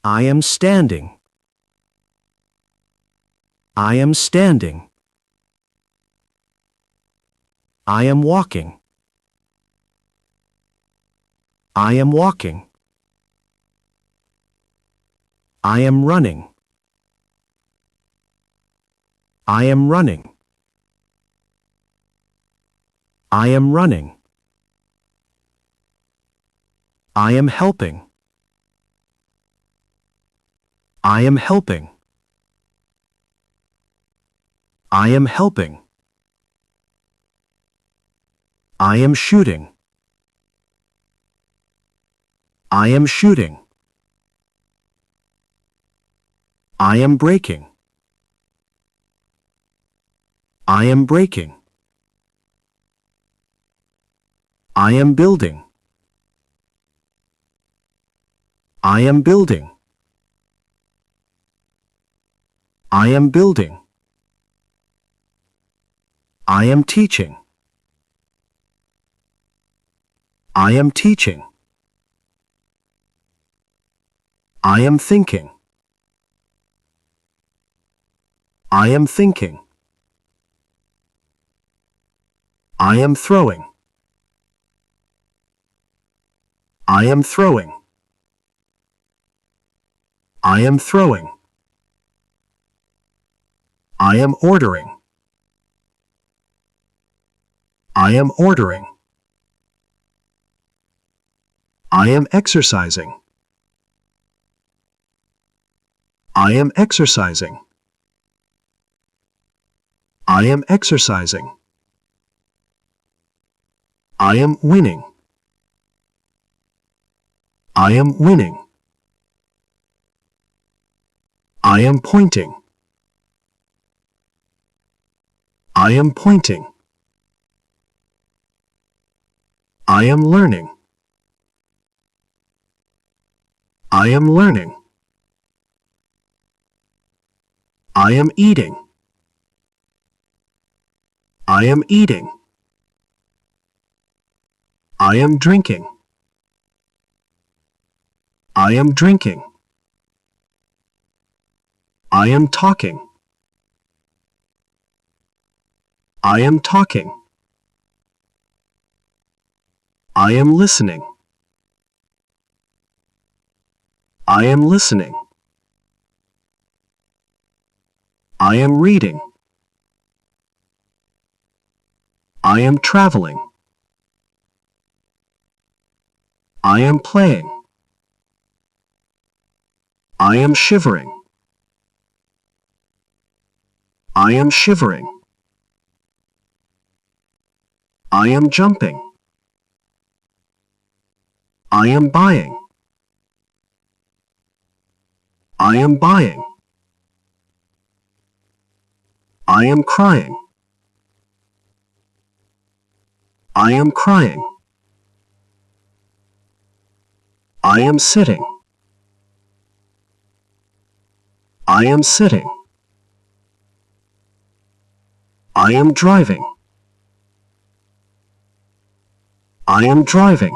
I am standing. I am standing. I am walking. I am walking. I am running. I am running. I am running. I am helping. I am helping. I am helping. I am shooting. I am shooting. I am breaking. I am breaking. I am building. I am building. I am building. I am teaching. I am teaching. I am thinking. I am thinking. I am throwing. I am throwing. I am throwing. I am ordering. I am ordering. I am exercising. I am exercising. I am exercising. I am winning. I am winning. I am pointing. I am pointing. I am learning. I am learning. I am eating. I am eating. I am drinking. I am drinking. I am talking. I am talking. I am listening. I am listening. I am reading. I am traveling. I am playing. I am shivering. I am shivering. I am jumping. I am buying. I am buying. I am crying. I am crying. I am sitting. I am sitting. I am driving. I am driving.